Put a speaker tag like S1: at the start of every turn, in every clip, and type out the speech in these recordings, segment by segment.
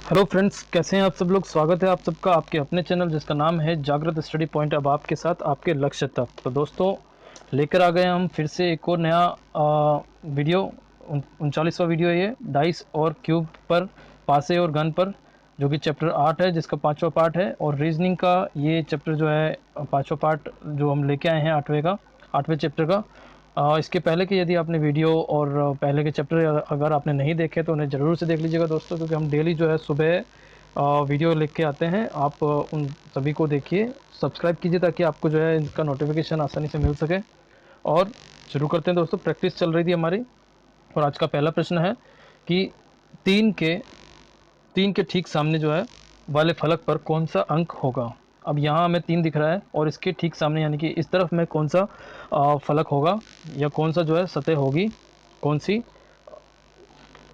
S1: Hello friends, कैसे हैं आप सब लोग। स्वागत है आप सबका आपके अपने चैनल जिसका नाम है जागृत स्टडी पॉइंट। अब आपके साथ आपके लक्ष्य तक। तो दोस्तों, लेकर आ गए हम फिर से एक और नया वीडियो। 39वां वीडियो है ये, डाइस और क्यूब पर, पासे और गन पर, जो कि चैप्टर 8 है, जिसका 5वां पार्ट है। और रीजनिंग का ये चैप्टर जो है 5वां पार्ट जो हम लेके आए हैं 8वें चैप्टर का। इसके पहले कि यदि आपने वीडियो और पहले के चैप्टर अगर आपने नहीं देखे तो उन्हें ज़रूर से देख लीजिएगा दोस्तों, क्योंकि हम डेली जो है सुबह वीडियो लिख के आते हैं। आप उन सभी को देखिए, सब्सक्राइब कीजिए ताकि आपको जो है इनका नोटिफिकेशन आसानी से मिल सके। और शुरू करते हैं दोस्तों। प्रैक्टिस चल रही थी हमारी, और आज का पहला प्रश्न है कि तीन के तीन के ठीक सामने जो है वाले फलक पर कौन सा अंक होगा। अब यहाँ हमें 3 दिख रहा है, और इसके ठीक सामने यानी कि इस तरफ में कौन सा फलक होगा, या कौन सा जो है सतह होगी, कौन सी,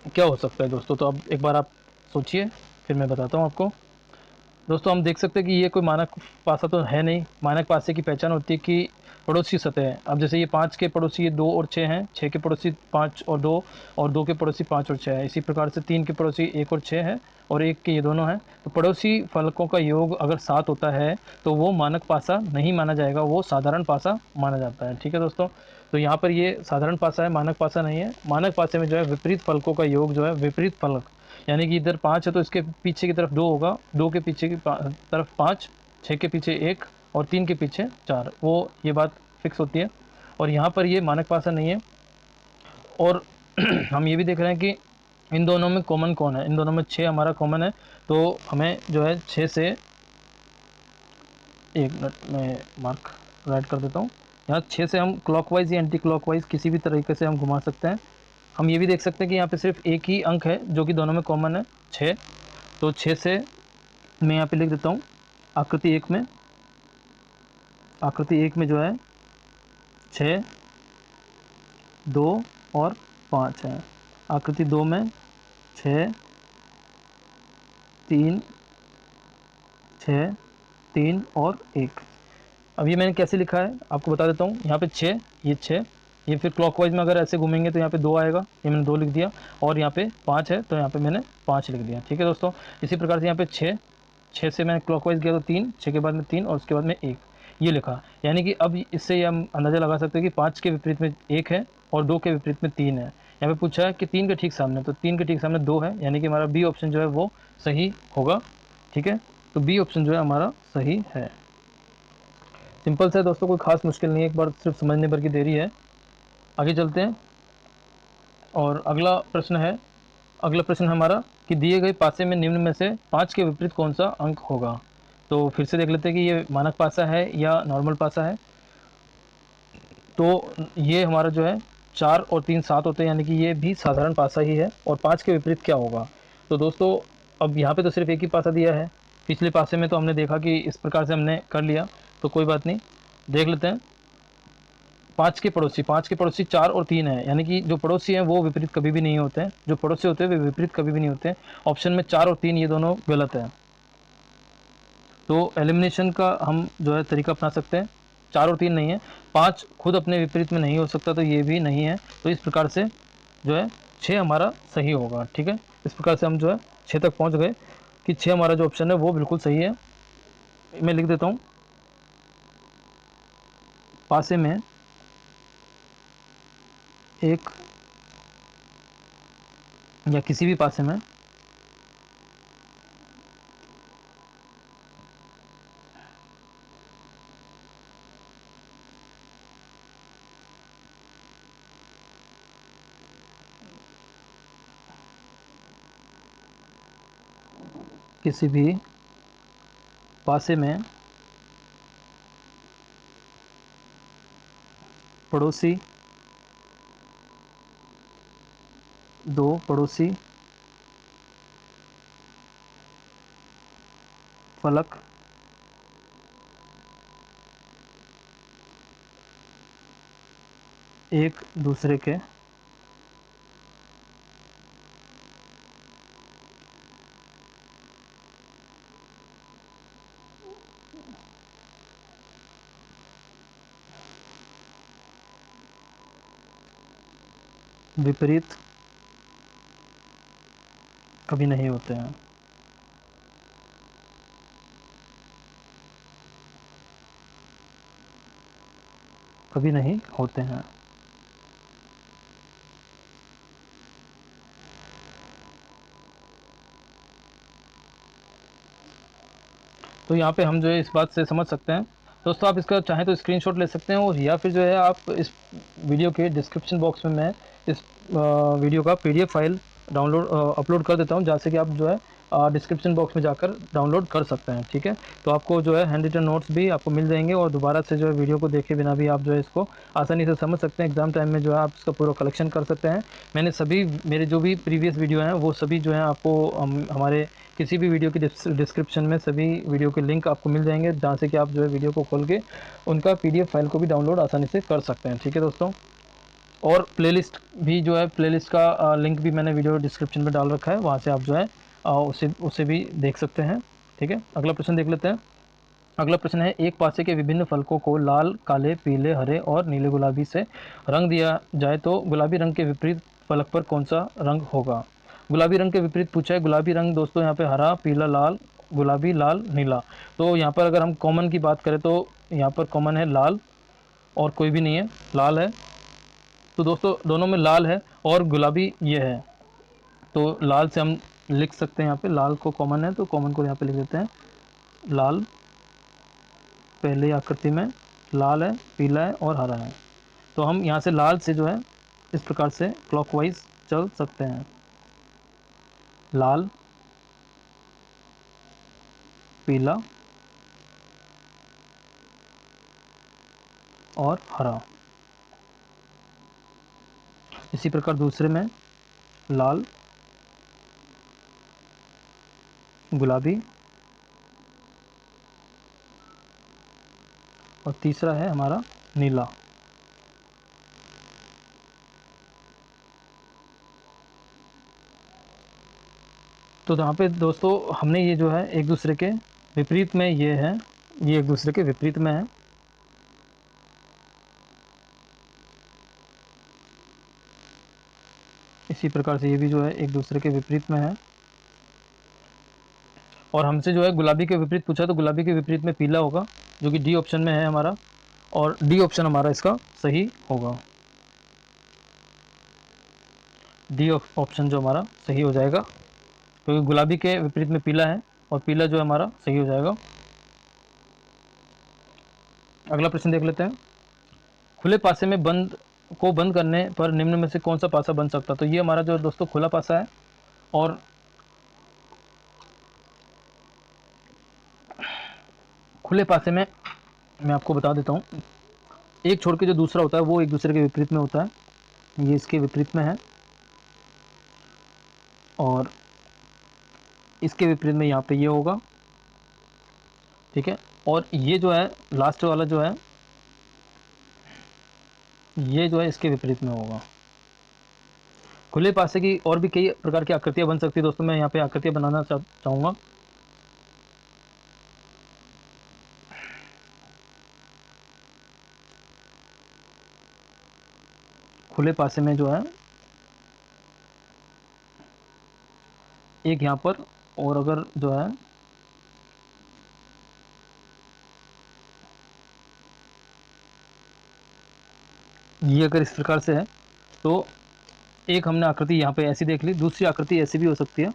S1: क्या हो सकता है दोस्तों। तो अब एक बार आप सोचिए, फिर मैं बताता हूँ आपको। दोस्तों, हम देख सकते हैं कि ये कोई मानक पासा तो है नहीं। मानक पासे की पहचान होती है कि पड़ोसी सतह है। अब जैसे ये 5 के पड़ोसी 2 और 6 हैं, 6 के पड़ोसी 5 और 2 के पड़ोसी 5 और 6 है। इसी प्रकार से 3 के पड़ोसी 1 और 6 है, और 1 के ये दोनों हैं। तो पड़ोसी फलकों का योग अगर 7 होता है तो वो मानक पासा नहीं माना जाएगा, वो साधारण पासा माना जाता है। ठीक है दोस्तों, तो यहाँ पर ये साधारण पासा है, मानक पासा नहीं है। मानक पासे में जो है विपरीत फलकों का योग जो है, विपरीत फलक यानी कि इधर 5 है तो इसके पीछे की तरफ 2 होगा, 2 के पीछे की तरफ 5, 6 के पीछे 1 और 3 के पीछे 4, वो ये बात फिक्स होती है। और यहाँ पर ये मानक पासा नहीं है। और हम ये भी देख रहे हैं कि इन दोनों में कॉमन कौन है। इन दोनों में 6 हमारा कॉमन है, तो हमें जो है 6 से, एक मिनट में मार्क राइट कर देता हूँ। यहाँ 6 से हम क्लॉकवाइज या एंटी क्लॉकवाइज किसी भी तरीके से हम घुमा सकते हैं। हम ये भी देख सकते हैं कि यहाँ पे सिर्फ एक ही अंक है जो कि दोनों में कॉमन है, 6। तो 6 से मैं यहाँ पे लिख देता हूँ आकृति 1 में जो है 6, 2 और 5 है। आकृति 2 में 6, 3, 6, 3 और 1। अब ये मैंने कैसे लिखा है आपको बता देता हूँ। यहाँ पे 6, ये 6, ये फिर क्लॉकवाइज में अगर ऐसे घूमेंगे तो यहाँ पे 2 आएगा, ये मैंने 2 लिख दिया। और यहाँ पे 5 है तो यहाँ पे मैंने 5 लिख दिया। ठीक है दोस्तों, इसी प्रकार से यहाँ पे 6, 6 से मैंने क्लॉकवाइज गया तो 3, 6 के बाद में 3 और उसके बाद में 1, ये लिखा। यानी कि अब इससे ये हम अंदाज़ा लगा सकते हैं कि 5 के विपरीत में 1 है और 2 के विपरीत में 3 है। यहाँ पे पूछा है कि 3 के ठीक सामने, तो 3 के ठीक सामने 2 है, यानी कि हमारा बी ऑप्शन जो है वो सही होगा। ठीक है, तो बी ऑप्शन जो है हमारा सही है। सिंपल सा है दोस्तों, कोई खास मुश्किल नहीं है, एक बार सिर्फ समझने भर की देरी है। आगे चलते हैं, और अगला प्रश्न हमारा कि दिए गए पासे में निम्न में से 5 के विपरीत कौन सा अंक होगा। तो फिर से देख लेते हैं कि ये मानक पासा है या नॉर्मल पासा है। तो ये हमारा जो है 4 और 3 7 होते हैं, यानी कि ये भी साधारण पासा ही है। और 5 के विपरीत क्या होगा। तो दोस्तों, अब यहाँ पे तो सिर्फ एक ही पासा दिया है। पिछले पासे में तो हमने देखा कि इस प्रकार से हमने कर लिया, तो कोई बात नहीं, देख लेते हैं। 5 के पड़ोसी 4 और 3 है, यानी कि जो पड़ोसी हैं वो विपरीत कभी भी नहीं होते हैं। जो पड़ोसी होते हैं वे विपरीत कभी भी नहीं होते हैं। ऑप्शन में 4 और 3 ये दोनों गलत है। तो एलिमिनेशन का हम जो है तरीका अपना सकते हैं। 4 और 3 नहीं है, 5 खुद अपने विपरीत में नहीं हो सकता, तो ये भी नहीं है। तो इस प्रकार से जो है 6 हमारा सही होगा। ठीक है, इस प्रकार से हम जो है 6 तक पहुंच गए कि 6 हमारा जो ऑप्शन है वो बिल्कुल सही है। मैं लिख देता हूँ, पासे में एक, या किसी भी पासे में किसी भी पासे में पड़ोसी, 2 पड़ोसी फलक एक दूसरे के विपरीत कभी नहीं होते हैं। कभी नहीं होते हैं। तो यहाँ पे हम जो है इस बात से समझ सकते हैं दोस्तों। आप इसका चाहें तो स्क्रीनशॉट ले सकते हैं, और या फिर जो है आप इस वीडियो के डिस्क्रिप्शन बॉक्स में मैं इस वीडियो का पीडीएफ फाइल डाउनलोड अपलोड कर देता हूँ, जहाँ से कि आप जो है डिस्क्रिप्शन बॉक्स में जाकर डाउनलोड कर सकते हैं। ठीक है, तो आपको जो है हैंड रिटन नोट्स भी आपको मिल जाएंगे, और दोबारा से जो है वीडियो को देखे बिना भी आप जो है इसको आसानी से समझ सकते हैं। एग्जाम टाइम में जो है आप इसका पूरा कलेक्शन कर सकते हैं। मैंने सभी मेरे जो भी प्रीवियस वीडियो हैं वो सभी जो है आपको हमारे किसी भी वीडियो की डिस्क्रिप्शन में सभी वीडियो के लिंक आपको मिल जाएंगे, जहाँ से कि आप जो है वीडियो को खोल के उनका पीडीएफ फाइल को भी डाउनलोड आसानी से कर सकते हैं। ठीक है दोस्तों, और प्लेलिस्ट भी जो है, प्लेलिस्ट का लिंक भी मैंने वीडियो डिस्क्रिप्शन में डाल रखा है, वहाँ से आप जो है उसे उसे भी देख सकते हैं। ठीक है, अगला प्रश्न देख लेते हैं। अगला प्रश्न है, एक पासे के विभिन्न फलकों को लाल, काले, पीले, हरे और नीले गुलाबी से रंग दिया जाए तो गुलाबी रंग के विपरीत फलक पर कौन सा रंग होगा। गुलाबी रंग के विपरीत पूछा है। गुलाबी रंग दोस्तों यहाँ पे हरा, पीला, लाल, गुलाबी, लाल, नीला। तो यहाँ पर अगर हम कॉमन की बात करें तो यहाँ पर कॉमन है लाल, और कोई भी नहीं है, लाल है। तो दोस्तों दोनों में लाल है और गुलाबी ये है, तो लाल से हम लिख सकते हैं। यहाँ पे लाल को कॉमन है तो कॉमन को यहाँ पे लिख देते हैं लाल। पहले आकृति में लाल है, पीला है और हरा है, तो हम यहाँ से लाल से जो है इस प्रकार से क्लॉकवाइज चल सकते हैं। लाल, पीला और हरा। इसी प्रकार दूसरे में लाल, गुलाबी और तीसरा है हमारा नीला। तो यहाँ पे दोस्तों हमने ये जो है एक दूसरे के विपरीत में ये है, ये एक दूसरे के विपरीत में है। इसी प्रकार से ये भी जो है एक दूसरे के विपरीत में है। और हमसे जो है गुलाबी के विपरीत पूछा, तो गुलाबी के विपरीत में पीला होगा, जो कि डी ऑप्शन में है हमारा, और डी ऑप्शन हमारा इसका सही होगा। डी ऑप्शन जो हमारा सही हो जाएगा, क्योंकि गुलाबी के विपरीत में पीला है, और पीला जो हमारा सही हो जाएगा। अगला प्रश्न देख लेते हैं। खुले पासे में बंद करने पर निम्न में से कौन सा पासा बन सकता है। तो ये हमारा जो दोस्तों खुला पासा है, और खुले पासे में मैं आपको बता देता हूँ, एक छोड़ के जो दूसरा होता है वो एक दूसरे के विपरीत में होता है। ये इसके विपरीत में है, और इसके विपरीत में यहाँ पे ये होगा। ठीक है, और ये जो है लास्ट वाला जो है, ये जो है इसके विपरीत में होगा। खुले पासे की और भी कई प्रकार की आकृतियां बन सकती है दोस्तों। मैं यहाँ पे आकृतियां बनाना चाहूँगा। खुले पासे में जो है एक यहाँ पर, और अगर जो है ये अगर इस प्रकार से है, तो एक हमने आकृति यहाँ पे ऐसी देख ली, दूसरी आकृति ऐसी भी हो सकती है।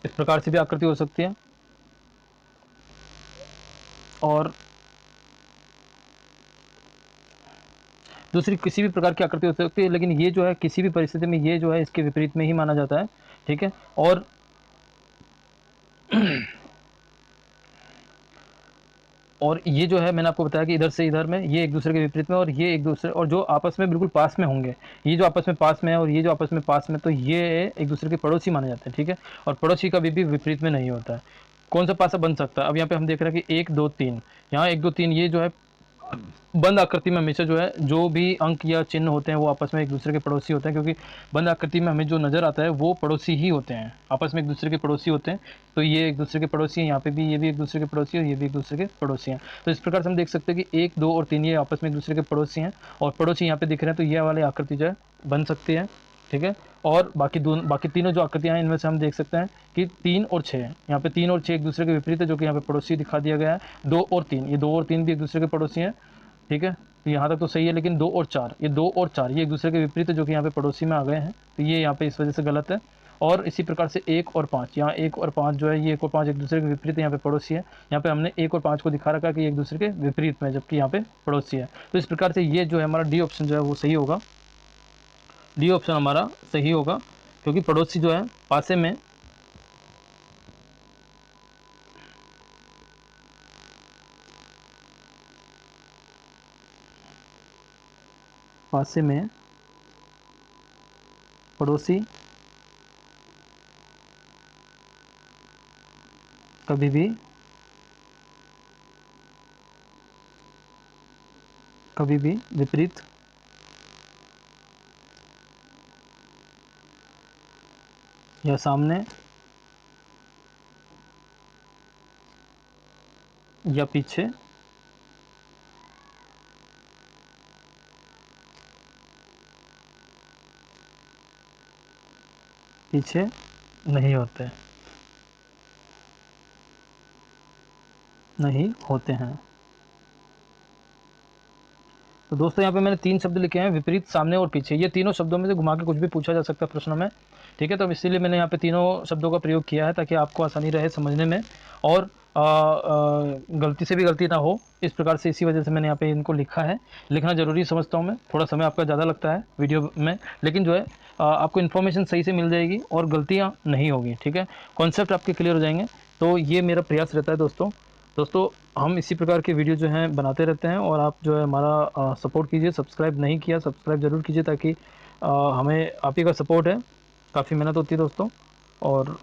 S1: इस प्रकार से भी आकृति हो सकती है, और दूसरी किसी भी प्रकार की आकृति हो सकती है, लेकिन ये जो है किसी भी परिस्थिति में ये जो है इसके विपरीत में ही माना जाता है। ठीक है, और ये जो है मैंने आपको बताया कि इधर से इधर में ये एक दूसरे के विपरीत में, और ये एक दूसरे, और जो आपस में बिल्कुल पास में होंगे, ये जो आपस में पास में है और ये जो आपस में पास में, तो ये एक दूसरे के पड़ोसी माने जाते हैं। ठीक है, और पड़ोसी का भी विपरीत में नहीं होता है। कौन सा पासा बन सकता है। अब यहाँ पे हम देख रहे हैं कि 1 2 3, यहाँ 1 2 3 ये जो है बंद आकृति में हमेशा जो है जो भी अंक या चिन्ह होते हैं वो आपस में एक दूसरे के पड़ोसी होते हैं, क्योंकि बंद आकृति में हमें जो नज़र आता है वो पड़ोसी ही होते हैं, आपस में एक दूसरे के पड़ोसी होते हैं। तो ये एक दूसरे के पड़ोसी हैं, यहाँ पे भी ये भी एक दूसरे के पड़ोसी है और ये भी एक दूसरे के पड़ोसी हैं। तो इस प्रकार से हम देख सकते हैं कि 1 2 और 3 ये आपस में एक दूसरे के पड़ोसी हैं, और पड़ोसी यहाँ पे दिख रहे हैं, तो ये वाली आकृति जो है बन सकती है। ठीक है। और बाकी तीनों जो आकृतियां हैं इनमें से हम देख सकते हैं कि 3 और 6 है। यहाँ पे 3 और 6 एक दूसरे के विपरीत है, जो कि यहाँ पे पड़ोसी दिखा दिया गया है। 2 और 3, ये 2 और 3 भी एक दूसरे के पड़ोसी हैं, ठीक है। तो यहाँ तक तो सही है, लेकिन 2 और 4, ये 2 और 4 ये एक दूसरे के विपरीत है, जो कि यहाँ पे पड़ोसी में आ गए हैं, तो ये यहाँ पे इस वजह से गलत है। और इसी प्रकार से 1 और 5, यहाँ 1 और 5 जो है, ये 1 और 5 एक दूसरे के विपरीत है, यहाँ पे पड़ोसी है। यहाँ पे हमने 1 और 5 को दिखा रखा है कि एक दूसरे के विपरीत में, जबकि यहाँ पे पड़ोसी है। तो इस प्रकार से ये जो है हमारा डी ऑप्शन जो है वो सही होगा। डी ऑप्शन हमारा सही होगा, क्योंकि पड़ोसी जो है पासे में, पासे में पड़ोसी कभी भी विपरीत या सामने या पीछे नहीं होते हैं। तो दोस्तों यहाँ पे मैंने 3 शब्द लिखे हैं, विपरीत, सामने और पीछे। ये तीनों शब्दों में से घुमा के कुछ भी पूछा जा सकता है प्रश्नों में, ठीक है। तो इसीलिए मैंने यहाँ पे तीनों शब्दों का प्रयोग किया है, ताकि आपको आसानी रहे समझने में, और गलती से भी गलती ना हो, इस प्रकार से, इसी वजह से मैंने यहाँ पे इनको लिखा है। लिखना ज़रूरी समझता हूँ मैं, थोड़ा समय आपका ज़्यादा लगता है वीडियो में, लेकिन जो है आपको इन्फॉर्मेशन सही से मिल जाएगी और गलतियाँ नहीं होगी, ठीक है। कॉन्सेप्ट आपके क्लियर हो जाएंगे। तो ये मेरा प्रयास रहता है दोस्तों हम इसी प्रकार के वीडियो जो हैं बनाते रहते हैं, और आप जो है हमारा सपोर्ट कीजिए। सब्सक्राइब नहीं किया, सब्सक्राइब ज़रूर कीजिए, ताकि हमें आप ही का सपोर्ट है, काफ़ी मेहनत होती है दोस्तों। और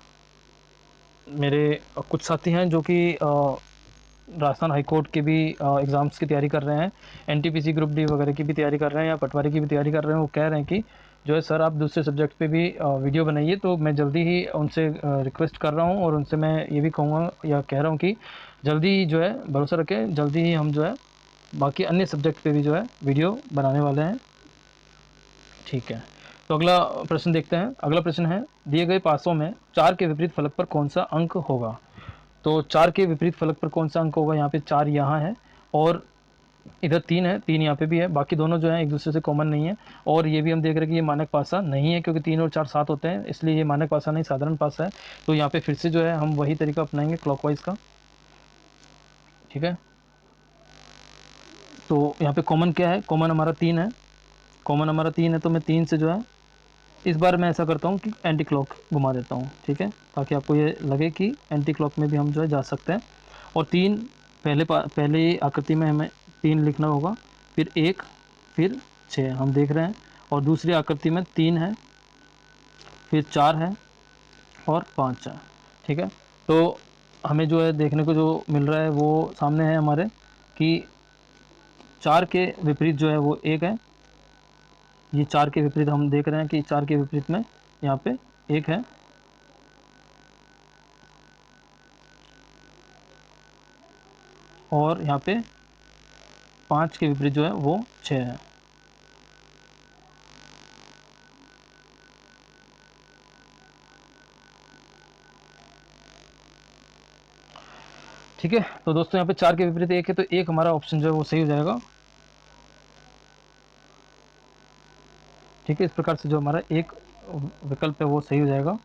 S1: मेरे कुछ साथी हैं जो कि राजस्थान हाई कोर्ट के भी एग्ज़ाम्स की तैयारी कर रहे हैं, एनटीपीसी ग्रुप डी वगैरह की भी तैयारी कर रहे हैं, या पटवारी की भी तैयारी कर रहे हैं। वो कह रहे हैं कि जो है सर आप दूसरे सब्जेक्ट पे भी वीडियो बनाइए। तो मैं जल्दी ही उनसे रिक्वेस्ट कर रहा हूँ, और उनसे मैं ये भी कहूँगा या कह रहा हूँ कि जल्दी ही जो है भरोसा रखें, जल्दी ही हम जो है बाकी अन्य सब्जेक्ट पे भी जो है वीडियो बनाने वाले हैं, ठीक है। तो अगला प्रश्न देखते हैं। अगला प्रश्न है, दिए गए पासों में 4 के विपरीत फलक पर कौन सा अंक होगा। तो 4 के विपरीत फलक पर कौन सा अंक होगा। यहाँ पे 4 यहाँ है, और इधर 3 है, 3 यहाँ पे भी है, बाकी दोनों जो है एक दूसरे से कॉमन नहीं है। और ये भी हम देख रहे हैं कि ये मानक पासा नहीं है, क्योंकि 3 और 4 7 होते हैं, इसलिए ये मानक पासा नहीं, साधारण पासा है। तो यहाँ पे फिर से जो है हम वही तरीका अपनाएंगे क्लॉकवाइज का, ठीक है। तो यहाँ पे कॉमन क्या है, कॉमन हमारा 3 है, कॉमन हमारा 3 है। तो मैं 3 से जो है इस बार मैं ऐसा करता हूँ कि एंटी क्लॉक घुमा देता हूँ, ठीक है, ताकि आपको ये लगे कि एंटी क्लॉक में भी हम जो है जा सकते हैं। और 3 पहले आकृति में हमें 3 लिखना होगा, फिर 1, फिर 6 हम देख रहे हैं। और दूसरी आकृति में 3 है, फिर 4 है, और 5 है, ठीक है। तो हमें जो है देखने को जो मिल रहा है वो सामने है हमारे, कि 4 के विपरीत जो है वो 1 है। ये 4 के विपरीत हम देख रहे हैं कि 4 के विपरीत में यहाँ पे 1 है, और यहाँ पे 5 के विपरीत जो है वो 6 है। ठीक है। तो दोस्तों यहाँ पे 4 के विपरीत 1 है, तो 1 हमारा ऑप्शन जो है वो सही हो जाएगा, ठीक है। इस प्रकार से जो हमारा एक विकल्प है वो सही हो जाएगा।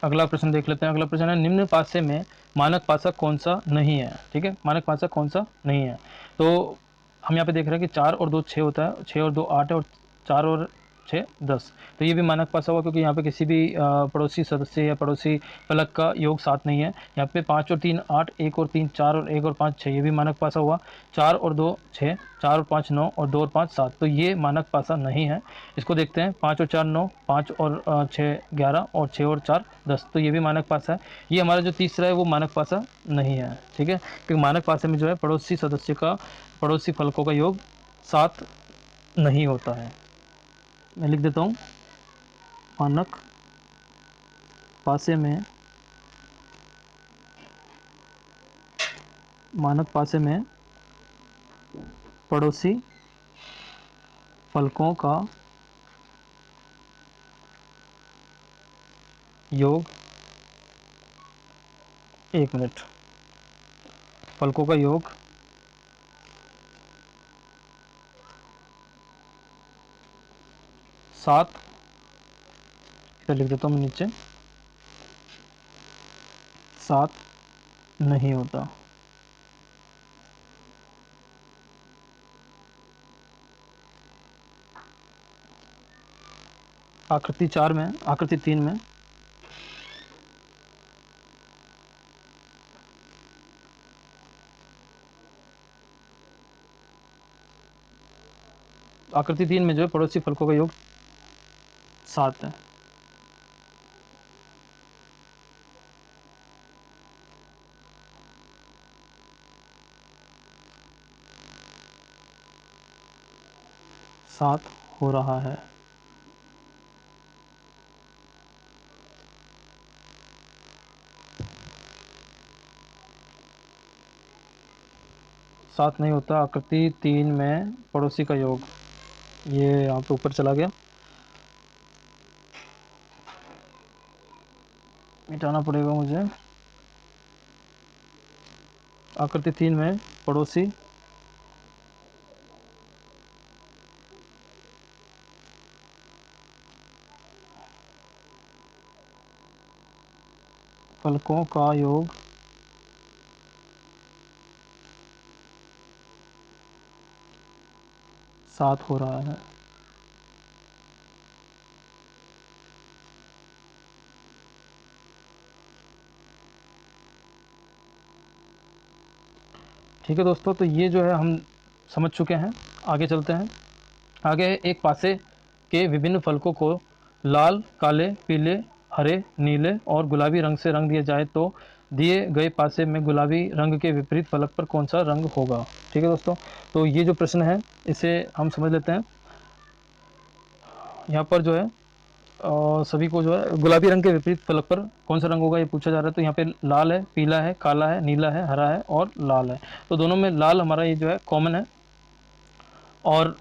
S1: अगला प्रश्न देख लेते हैं। अगला प्रश्न है, निम्न पासे में मानक पासा कौन सा नहीं है, ठीक है। मानक पासा कौन सा नहीं है। तो हम यहाँ पे देख रहे हैं कि 4 और 2 6 होता है, 6 और 2 8 है, और 4 और 6 10। तो ये भी मानक पासा हुआ, क्योंकि यहाँ पे किसी भी पड़ोसी सदस्य या पड़ोसी फलक का योग 7 नहीं है। यहाँ पे 5 और 3 8, 1 और 3 4, और 1 और 5 6, ये भी मानक पासा हुआ। 4 और 2 6, 4 और 5 9, और 2 और 5 7, तो ये मानक पासा नहीं है। इसको देखते हैं, 5 और 4 9, 5 और 6 11, और 6 और 4 10, तो ये भी मानक पासा है। ये हमारा जो तीसरा है वो मानक पासा नहीं है, ठीक है, क्योंकि मानक पासे में जो है पड़ोसी सदस्य का, पड़ोसी फलकों का योग 7 नहीं होता है। मैं लिख देता हूँ, मानक पासे में मानक पासे में पड़ोसी फलकों का योग, 1 मिनट, फलकों का योग 7, इधर लिख देता हूँ मैं नीचे, 7 नहीं होता। आकृति 4 में, आकृति 3 में आकृति 3 में जो है पड़ोसी फलकों का योग 7 है। सात हो रहा है। सात नहीं होता। आकृति 3 में पड़ोसी का योग, ये यहाँ पे ऊपर चला गया, मिटाना पड़ेगा मुझे। आकृति 3 में पड़ोसी फलकों का योग 7 हो रहा है। ठीक है दोस्तों, तो ये जो है हम समझ चुके हैं। आगे चलते हैं। आगे एक पासे के विभिन्न फलकों को लाल, काले, पीले, हरे, नीले और गुलाबी रंग से रंग दिया जाए तो दिए गए पासे में गुलाबी रंग के विपरीत फलक पर कौन सा रंग होगा। ठीक है दोस्तों, तो ये जो प्रश्न है इसे हम समझ लेते हैं। यहाँ पर जो है सभी को जो है गुलाबी रंग के विपरीत फलक पर कौन सा रंग होगा ये पूछा जा रहा है। तो यहाँ पे लाल है, पीला है, काला है, नीला है, हरा है और लाल है। तो दोनों में लाल हमारा ये जो है कॉमन है, और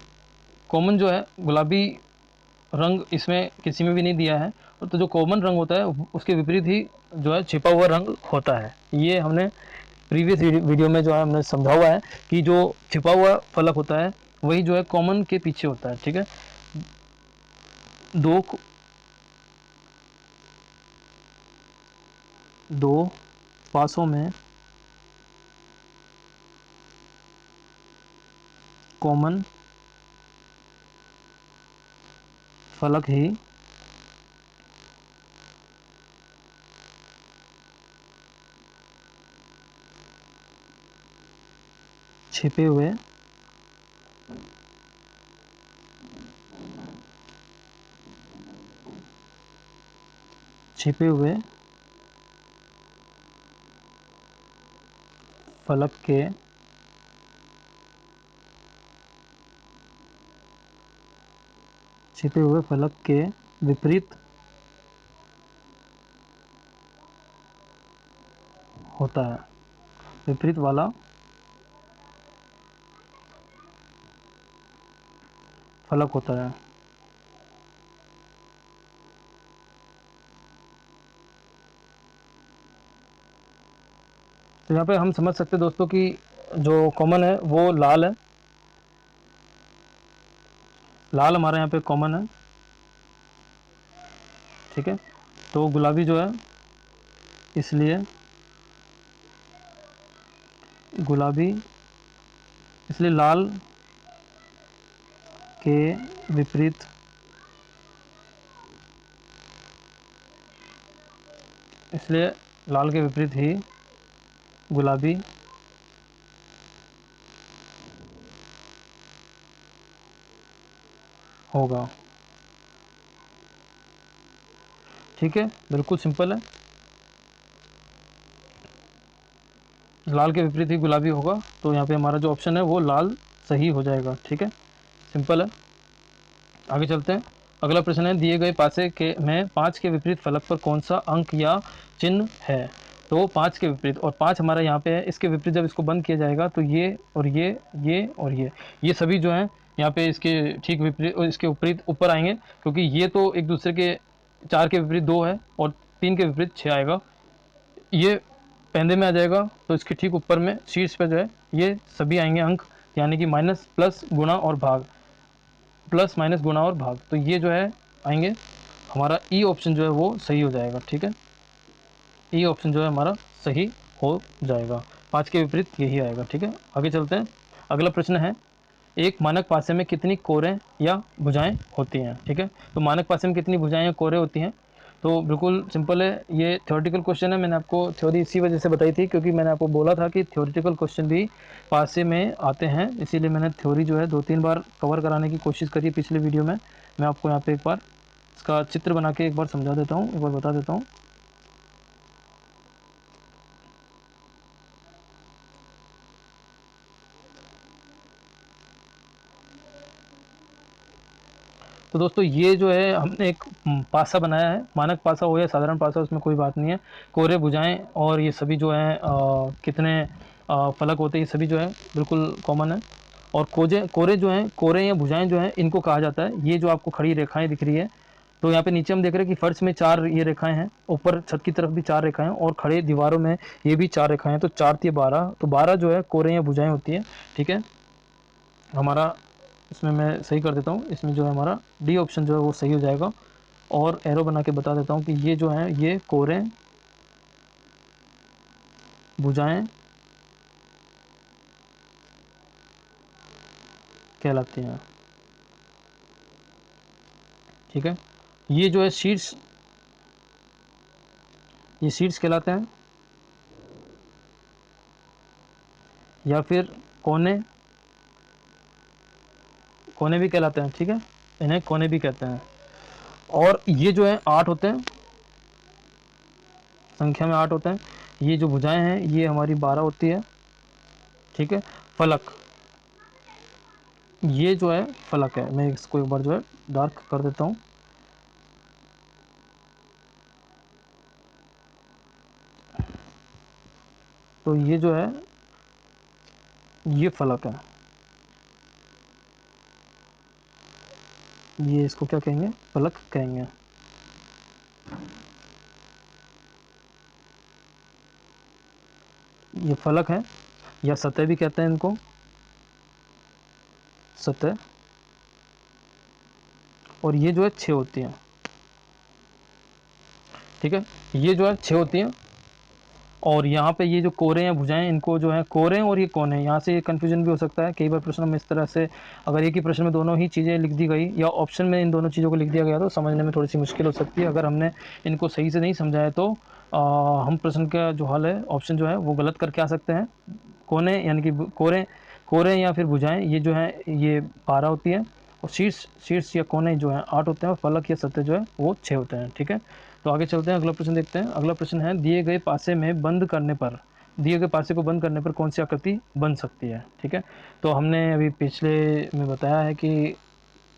S1: कॉमन जो है गुलाबी रंग इसमें किसी में भी नहीं दिया है। तो जो कॉमन रंग होता है उसके विपरीत ही जो है छिपा हुआ रंग होता है। ये हमने प्रीवियस वीडियो में जो है हमने समझा हुआ है कि जो छिपा हुआ फलक होता है वही जो है कॉमन के पीछे होता है। ठीक है, दो दो पासों में कॉमन फलक ही छिपे हुए छिपे हुए फलक के छिपे हुए फलक के विपरीत होता है, विपरीत वाला फलक होता है। तो यहाँ पे हम समझ सकते हैं दोस्तों कि जो कॉमन है वो लाल है। लाल हमारे यहाँ पे कॉमन है। ठीक है, तो गुलाबी जो है, इसलिए गुलाबी, इसलिए लाल के विपरीत, इसलिए लाल के विपरीत ही गुलाबी होगा। ठीक है, बिल्कुल सिंपल है, लाल के विपरीत ही गुलाबी होगा। तो यहाँ पे हमारा जो ऑप्शन है वो लाल सही हो जाएगा। ठीक है, सिंपल है। आगे चलते हैं। अगला प्रश्न है, दिए गए पासे के में 5 के विपरीत फलक पर कौन सा अंक या चिन्ह है। तो 5 के विपरीत, और 5 हमारा यहाँ पे है, इसके विपरीत जब इसको बंद किया जाएगा तो ये और ये और ये सभी जो हैं यहाँ पे इसके ठीक विपरीत और इसके विपरीत ऊपर आएंगे, क्योंकि ये तो एक दूसरे के 4 के विपरीत 2 है और 3 के विपरीत 6 आएगा। ये पेंदे में आ जाएगा, तो इसके ठीक ऊपर में शीर्ष पे जो है ये सभी आएंगे अंक, यानी कि माइनस प्लस गुणा और भाग, प्लस माइनस गुणा और भाग, तो ये जो है आएंगे। हमारा ई ऑप्शन जो है वो सही हो जाएगा। ठीक है, ई ऑप्शन जो है हमारा सही हो जाएगा, 5 के विपरीत यही आएगा। ठीक है, आगे चलते हैं। अगला प्रश्न है, एक मानक पासे में कितनी कोरें या भुजाएं होती हैं। ठीक है, तो मानक पासे में कितनी भुजाएं या कोरें होती हैं, तो बिल्कुल सिंपल है, ये थ्योरेटिकल क्वेश्चन है। मैंने आपको थ्योरी इसी वजह से बताई थी, क्योंकि मैंने आपको बोला था कि थ्योरेटिकल क्वेश्चन भी पासे में आते हैं, इसीलिए मैंने थ्योरी जो है 2-3 बार कवर कराने की कोशिश करी पिछले वीडियो में। मैं आपको यहाँ पे एक बार इसका चित्र बना के एक बार समझा देता हूँ, एक बार बता देता हूँ। तो दोस्तों ये जो है हमने एक पासा बनाया है, मानक पासा हो या साधारण पासा, उसमें कोई बात नहीं है। कोरे भुजाएं और ये सभी जो हैं कितने फलक होते हैं, ये सभी जो है बिल्कुल कॉमन है। और कोरे जो हैं, कोरे या भुजाएं जो हैं, इनको कहा जाता है, ये जो आपको खड़ी रेखाएं दिख रही है, तो यहाँ पे नीचे हम देख रहे हैं कि फर्श में 4 ये रेखाएं हैं, ऊपर छत की तरफ भी 4 रेखाएं हैं, और खड़े दीवारों में ये भी 4 रेखाएं हैं, तो 4 × 12, तो 12 जो है कोरे या भुजाएं होती हैं। ठीक है, हमारा इसमें मैं सही कर देता हूँ, इसमें जो है हमारा डी ऑप्शन जो है वो सही हो जाएगा। और एरो बना के बता देता हूँ कि ये जो है ये कोरें भुजाएं कहलाती हैं। ठीक है, ये जो है शीर्ष, ये शीर्ष कहलाते हैं, या फिर कोने, कोने भी कहलाते हैं। ठीक है, इन्हें कोने भी कहते हैं। और ये जो है 8 होते हैं, संख्या में 8 होते हैं। ये जो भुजाएं हैं ये हमारी 12 होती है। ठीक है, फलक, ये जो है फलक है, मैं इसको एक बार जो है डार्क कर देता हूँ। तो ये जो है ये फलक है, ये इसको क्या कहेंगे, फलक कहेंगे। ये फलक है, या सतह भी कहते हैं इनको, सतह। और ये जो है 6 होती हैं। ठीक है, ये जो है 6 होती हैं। और यहाँ पे ये जो कोरे या भुजाएं, इनको जो है कोरे और ये कोने, यहाँ से कन्फ्यूजन भी हो सकता है कई बार प्रश्न में इस तरह से, अगर एक ही प्रश्न में दोनों ही चीज़ें लिख दी गई या ऑप्शन में इन दोनों चीज़ों को लिख दिया गया तो समझने में थोड़ी सी मुश्किल हो सकती है। अगर हमने इनको सही से नहीं समझाया तो हम प्रश्न का जो हल है, ऑप्शन जो है वो गलत करके आ सकते हैं। कोने यानी कि कोरे, कोरे या फिर भुजाएं, ये जो है ये 12 होती है, और शीर्ष, शीर्ष या कोने जो है 8 होते हैं, और फलक या सतह जो है वो 6 होते हैं। ठीक है, तो आगे चलते हैं, अगला प्रश्न देखते हैं। अगला प्रश्न है, दिए गए पासे में बंद करने पर, दिए गए पासे को बंद करने पर कौन सी आकृति बन सकती है। ठीक है, तो हमने अभी पिछले में बताया है कि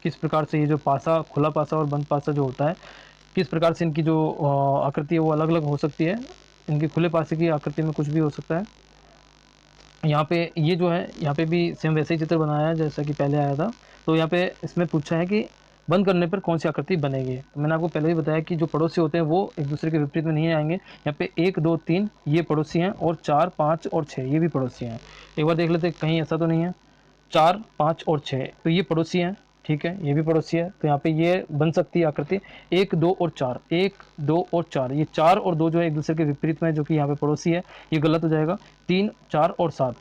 S1: किस प्रकार से ये जो पासा, खुला पासा और बंद पासा जो होता है, किस प्रकार से इनकी जो आकृति है वो अलग अलग हो सकती है। इनकी खुले पासे की आकृति में कुछ भी हो सकता है। यहाँ पे ये जो है, यहाँ पे भी सेम वैसे ही चित्र बनाया है जैसा कि पहले आया था। तो यहाँ पे इसमें पूछा है कि बंद करने पर कौन सी आकृति बनेगी। तो मैंने आपको पहले ही बताया कि जो पड़ोसी होते हैं वो एक दूसरे के विपरीत में नहीं आएंगे। यहाँ पे 1 2 3 ये पड़ोसी हैं, और 4 5 और 6 ये भी पड़ोसी हैं। एक बार देख लेते हैं कहीं ऐसा तो नहीं है। 4 5 और 6 तो ये पड़ोसी हैं। ठीक है, ये भी पड़ोसी है, तो यहाँ पे ये बन सकती है आकृति 1 2 और 4, 1 2 और 4, ये 4 और 2 जो है एक दूसरे के विपरीत में, जो कि यहाँ पे पड़ोसी है, ये गलत हो जाएगा। 3 4 और 7,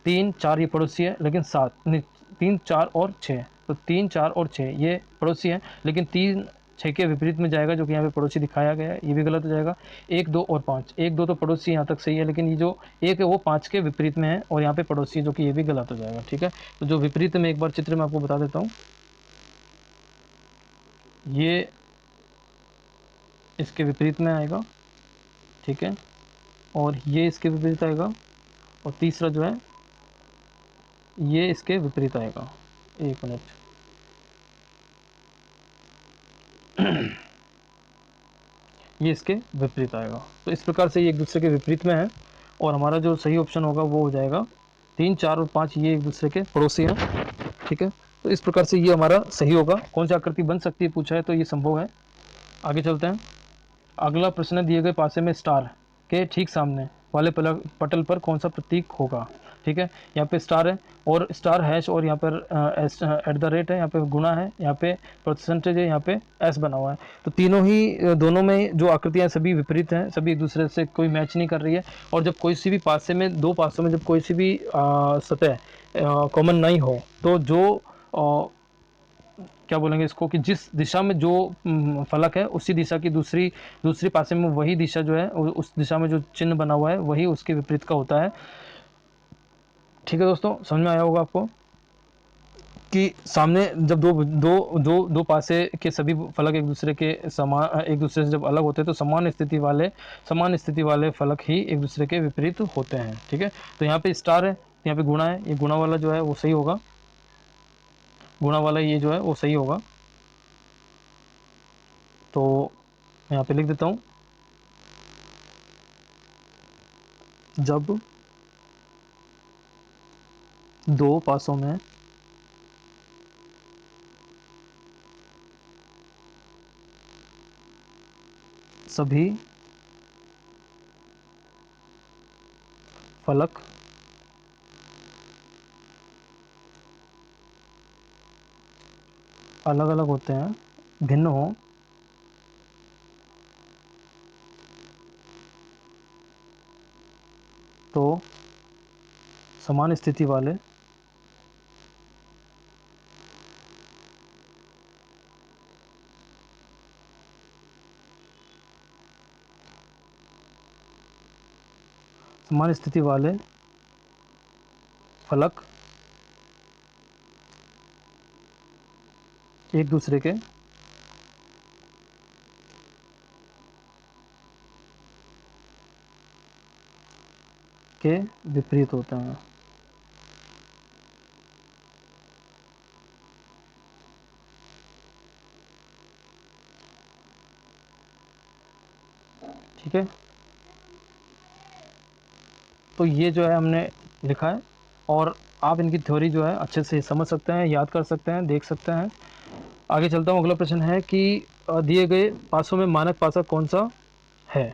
S1: 3 4 ये पड़ोसी है, लेकिन 7 नहीं, 3 4 और 6, तो 3 4 और 6 ये पड़ोसी है, लेकिन 3 6 के विपरीत में जाएगा, जो कि यहाँ पे पड़ोसी दिखाया गया है, ये भी गलत हो जाएगा। 1 2 और 5, 1 2 तो पड़ोसी यहाँ तक सही है, लेकिन ये जो 1 है वो 5 के विपरीत में है, और यहाँ पे पड़ोसी है, जो कि ये भी गलत हो जाएगा। ठीक है, तो जो विपरीत में एक बार चित्र में आपको बता देता हूँ, ये इसके विपरीत में आएगा। ठीक है, और ये इसके विपरीत आएगा, और तीसरा जो है ये इसके विपरीत आएगा। एक मिनट, ये इसके विपरीत आएगा। तो इस प्रकार से ये एक दूसरे के विपरीत में है, और हमारा जो सही ऑप्शन होगा वो हो जाएगा 3, 4 और 5, ये एक दूसरे के पड़ोसी हैं। ठीक है, तो इस प्रकार से ये हमारा सही होगा। कौन सी आकृति बन सकती है पूछा है, तो ये संभव है। आगे चलते हैं। अगला प्रश्न है, दिए गए पासे में स्टार के ठीक सामने वाले पटल पर कौन सा प्रतीक होगा। ठीक है, यहाँ पे स्टार है और स्टार हैश, और यहाँ पर एट द रेट है, यहाँ पे गुणा है, यहाँ पे परसेंटेज है, यहाँ पे एस बना हुआ है। तो तीनों ही दोनों में जो आकृतियाँ सभी विपरीत हैं, सभी एक दूसरे से कोई मैच नहीं कर रही है। और जब कोई सी भी पासे में, दो पासों में जब कोई सी भी सतह कॉमन नहीं हो, तो जो क्या बोलेंगे इसको, कि जिस दिशा में जो फलक है उसी दिशा की दूसरी दूसरी पासे में वही दिशा जो है, उस दिशा में जो चिन्ह बना हुआ है वही उसके विपरीत का होता है। ठीक है दोस्तों, समझ में आया होगा आपको कि सामने जब दो पासे के सभी फलक एक दूसरे के समान, एक दूसरे से जब अलग होते हैं, तो समान स्थिति वाले फलक ही एक दूसरे के विपरीत होते हैं। ठीक है, तो यहाँ पे स्टार है, यहाँ पे गुणा है, ये गुणा वाला जो है वो सही होगा, गुणा वाला ये जो है वो सही होगा। तो यहाँ पे लिख देता हूँ, जब दो पासों में सभी फलक अलग अलग होते हैं, भिन्न हो, तो समान स्थिति वाले समान स्थिति वाले फलक एक दूसरे के विपरीत होते हैं। ठीक है, तो ये जो है हमने लिखा है, और आप इनकी थ्योरी जो है अच्छे से समझ सकते हैं, याद कर सकते हैं, देख सकते हैं। आगे चलता हूँ। अगला प्रश्न है कि दिए गए पासों में मानक पासा कौन सा है।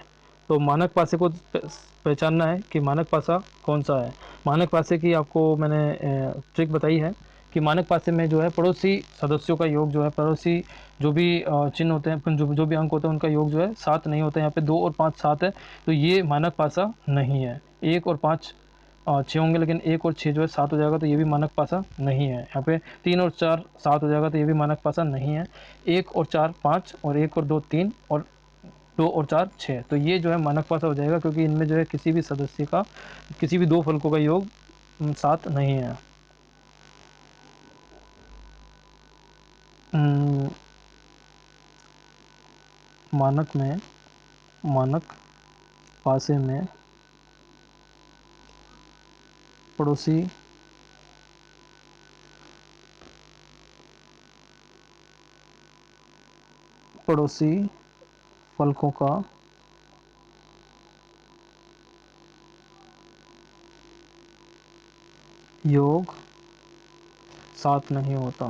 S1: तो मानक पासे को पहचानना है कि मानक पासा कौन सा है। मानक पासे की आपको मैंने ट्रिक बताई है कि मानक पासे में जो है पड़ोसी सदस्यों का योग जो है, पड़ोसी जो भी चिन्ह होते हैं, जो भी अंक होते हैं, उनका योग जो है 7 नहीं होता है। यहाँ पे 2 और 5 7 है, तो ये मानक पासा नहीं है। 1 और 5 6 होंगे, लेकिन 1 और 6 जो है 7 हो जाएगा, तो ये भी मानक पासा नहीं है। यहाँ पे 3 और 4 7 हो जाएगा, तो ये भी मानक पासा नहीं है। 1 और 4 5, और 1 और 2 3, और 2 और 4 6, तो ये जो है मानक पासा हो जाएगा, क्योंकि इनमें जो है किसी भी सदस्य का, किसी भी दो फलकों का योग 7 नहीं है। मानक पासे में पड़ोसी पड़ोसी फलकों का योग 7 नहीं होता।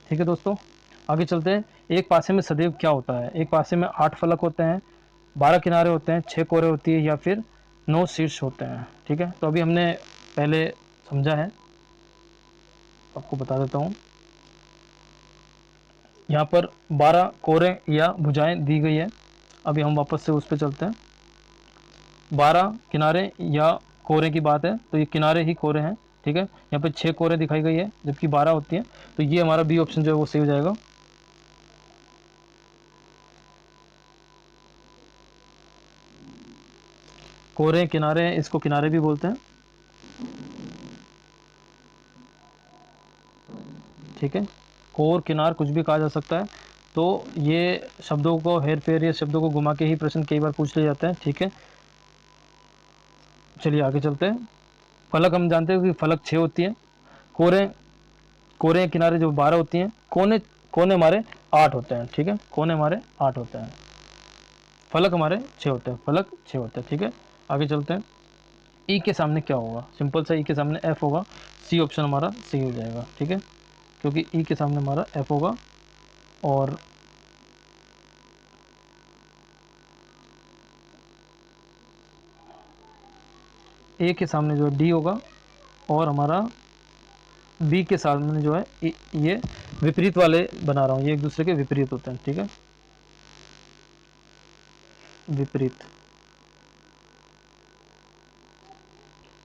S1: ठीक है दोस्तों, आगे चलते हैं। एक पासे में सदैव क्या होता है। एक पासे में 8 फलक होते हैं, 12 किनारे होते हैं, 6 कोरे होती है, या फिर 9 शीर्ष होते हैं। ठीक है, तो अभी हमने पहले समझा है, आपको बता देता हूँ। यहाँ पर 12 कोरे या भुजाएं दी गई है। अभी हम वापस से उस पर चलते हैं। 12 किनारे या कोरे की बात है, तो ये किनारे ही कोरे हैं। ठीक है, यहाँ पे 6 कोरे दिखाई गई है, जबकि 12 होती है, तो ये हमारा बी ऑप्शन जो है वो सही हो जाएगा। कोरे किनारे, इसको किनारे भी बोलते हैं। ठीक है, कोर किनार कुछ भी कहा जा सकता है। तो ये शब्दों को हेर फेर या शब्दों को घुमा के ही प्रश्न कई बार पूछ लिए जाते हैं। ठीक है, चलिए आगे चलते हैं। फलक हम जानते हो कि फलक 6 होती है, कोरे कोरे किनारे जो 12 होती हैं, कोने कोने हमारे 8 होते हैं, ठीक है, कोने हमारे 8 होते हैं, फलक हमारे 6 होते हैं, फलक 6 होते हैं, ठीक है। आगे चलते हैं। ई के सामने क्या होगा, सिंपल सा ई के सामने एफ होगा, सी ऑप्शन हमारा सही हो जाएगा, ठीक है, क्योंकि ई के सामने हमारा एफ होगा और ए के सामने जो है डी होगा और हमारा बी के सामने जो है ये विपरीत वाले बना रहा हूँ, ये एक दूसरे के विपरीत होते हैं, ठीक है, विपरीत,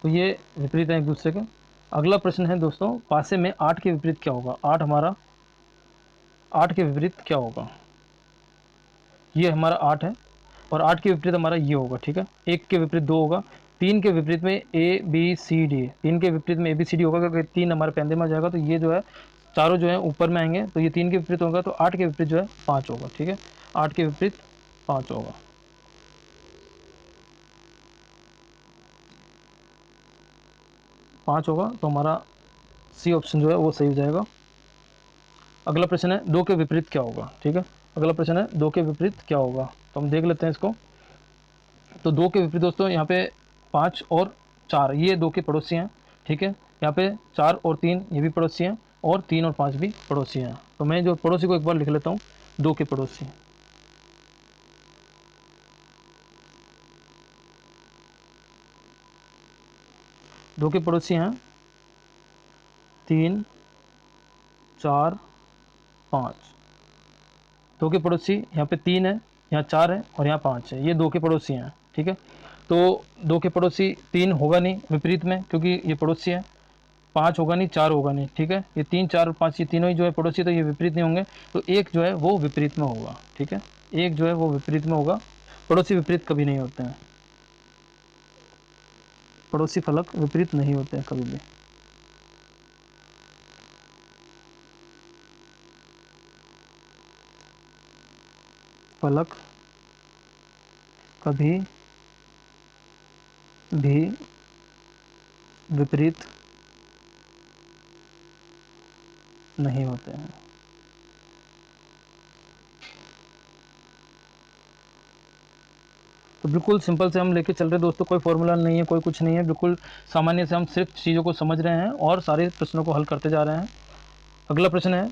S1: तो ये विपरीत है एक दूसरे के। अगला प्रश्न है दोस्तों, पासे में 8 के विपरीत क्या होगा, 8 हमारा 8 के विपरीत क्या होगा, ये हमारा 8 है और 8 के विपरीत हमारा ये होगा, ठीक है, 1 के विपरीत 2 होगा, 3 के विपरीत में ए बी सी डी, 3 के विपरीत में ए बी सी डी होगा क्योंकि 3 हमारे पैंदे में आ जाएगा, तो ये जो है चारों जो है ऊपर में आएंगे, तो ये 3 के विपरीत होगा, तो 8 के विपरीत जो है 5 होगा, ठीक है, 8 के विपरीत 5 होगा, 5 होगा, तो हमारा सी ऑप्शन जो है वो सही हो जाएगा। अगला प्रश्न है 2 के विपरीत क्या होगा, ठीक है, अगला प्रश्न है 2 के विपरीत क्या होगा, तो हम देख लेते हैं इसको। तो 2 के विपरीत दोस्तों यहाँ पे 5 और 4 ये 2 के पड़ोसी हैं, ठीक है, यहाँ पे 4 और 3 ये भी पड़ोसी हैं और 3 और 5 भी पड़ोसी हैं, तो मैं जो पड़ोसी को एक बार लिख लेता हूँ, 2 के पड़ोसी, 2 के पड़ोसी हैं 3 4 5, 2 के पड़ोसी यहाँ पे 3 है, यहाँ 4 है और यहाँ 5 है, ये 2 के पड़ोसी हैं, ठीक है, तो 2 के पड़ोसी 3 होगा नहीं विपरीत में क्योंकि ये पड़ोसी है, 5 होगा नहीं, 4 होगा नहीं, ठीक है, ये 3 4 और 5 ये तीनों ही जो है पड़ोसी, तो ये विपरीत नहीं होंगे, तो एक जो है वो विपरीत में होगा, ठीक है, एक जो है वो विपरीत में होगा, पड़ोसी विपरीत कभी नहीं होते हैं, पड़ोसी फलक विपरीत नहीं होते हैं कभी भी। फलक कभी भी विपरीत नहीं होते हैं। तो बिल्कुल सिंपल से हम लेके चल रहे हैं दोस्तों, कोई फॉर्मूला नहीं है, कोई कुछ नहीं है, बिल्कुल सामान्य से हम सिर्फ चीज़ों को समझ रहे हैं और सारे प्रश्नों को हल करते जा रहे हैं। अगला प्रश्न है,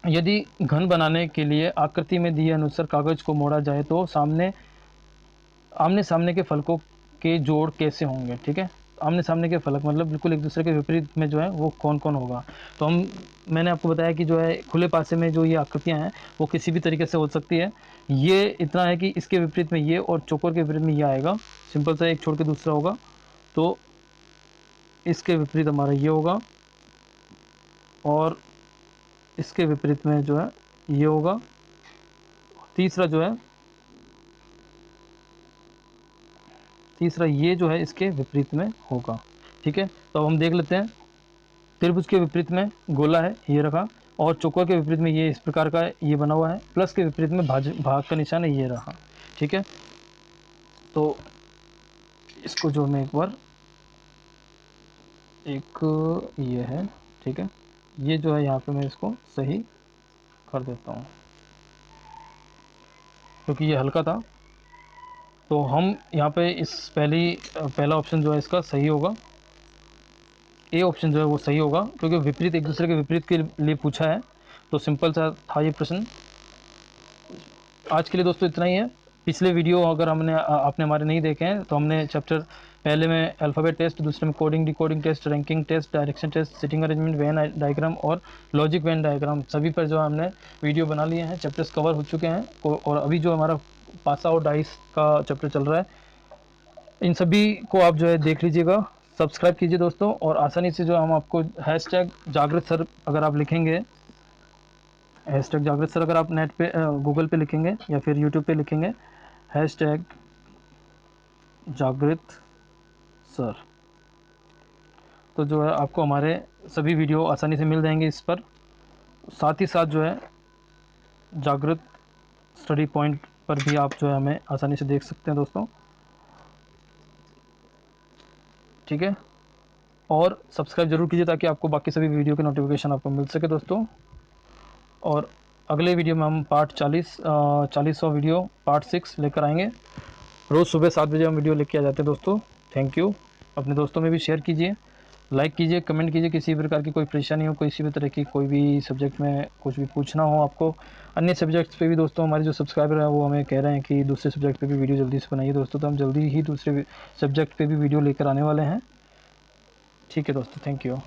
S1: यदि घन बनाने के लिए आकृति में दिए अनुसार कागज को मोड़ा जाए तो आमने सामने के फलकों के जोड़ कैसे होंगे, ठीक है, आमने सामने के फलक मतलब बिल्कुल एक दूसरे के विपरीत में जो है वो कौन कौन होगा, तो मैंने आपको बताया कि जो है खुले पासे में जो ये आकृतियां हैं वो किसी भी तरीके से हो सकती है, ये इतना है कि इसके विपरीत में ये और चौकोर के विपरीत में ये आएगा, सिंपल सा एक छोड़ के दूसरा होगा, तो इसके विपरीत हमारा ये होगा और इसके विपरीत में जो है ये होगा, तीसरा जो है तीसरा ये जो है इसके विपरीत में होगा, ठीक है, तो अब हम देख लेते हैं। त्रिभुज के विपरीत में गोला है ये रखा और चौकोर के विपरीत में ये इस प्रकार का ये बना हुआ है, प्लस के विपरीत में भाग का निशान है ये रहा, ठीक है, तो इसको जो मैं एक ये है, ठीक है, ये जो है यहाँ पे मैं इसको सही कर देता हूँ क्योंकि ये हल्का था, तो हम यहाँ पे इस पहला ऑप्शन जो है इसका सही होगा, ए ऑप्शन जो है वो सही होगा क्योंकि विपरीत एक दूसरे के विपरीत के लिए पूछा है, तो सिंपल सा था ये प्रश्न। आज के लिए दोस्तों इतना ही है। पिछले वीडियो अगर आपने हमारे नहीं देखे हैं तो हमने चैप्टर पहले में अल्फ़ाबेट टेस्ट, दूसरे में coding decoding test, ranking test, direction test, sitting arrangement, Venn diagram और लॉजिक वेन डायग्राम सभी पर जो हमने वीडियो बना लिए हैं, चैप्टर्स कवर हो चुके हैं और अभी जो हमारा पासा और डाइस का चैप्टर चल रहा है, इन सभी को आप जो है देख लीजिएगा, सब्सक्राइब कीजिए दोस्तों, और आसानी से जो हम आपको हैशटैग जागृत सर अगर आप लिखेंगे, हैशटैग जागृत सर अगर आप नेट पे गूगल पे लिखेंगे या फिर यूट्यूब पे लिखेंगे हैशटैग जागृत सर, तो जो है आपको हमारे सभी वीडियो आसानी से मिल जाएंगे इस पर, साथ ही साथ जो है जागृत स्टडी पॉइंट पर भी आप जो है हमें आसानी से देख सकते हैं दोस्तों, ठीक है। और सब्सक्राइब जरूर कीजिए ताकि आपको बाकी सभी वीडियो के नोटिफिकेशन आपको मिल सके दोस्तों। और अगले वीडियो में हम पार्ट 40वां वीडियो पार्ट 6 लेकर आएंगे। रोज़ सुबह 7 बजे हम वीडियो लेके आ जाते हैं दोस्तों। Thank you. अपने दोस्तों में भी शेयर कीजिए, लाइक कीजिए, कमेंट कीजिए। किसी प्रकार की कोई परेशानी हो, किसी भी तरह की कोई भी सब्जेक्ट में कुछ भी पूछना हो आपको, अन्य सब्जेक्ट्स पे भी दोस्तों हमारे जो सब्सक्राइबर हैं वो हमें कह रहे हैं कि दूसरे सब्जेक्ट पे भी वीडियो जल्दी से बनाइए दोस्तों, तो हम जल्दी ही दूसरे सब्जेक्ट पे भी वीडियो लेकर आने वाले हैं। ठीक है दोस्तों, थैंक यू।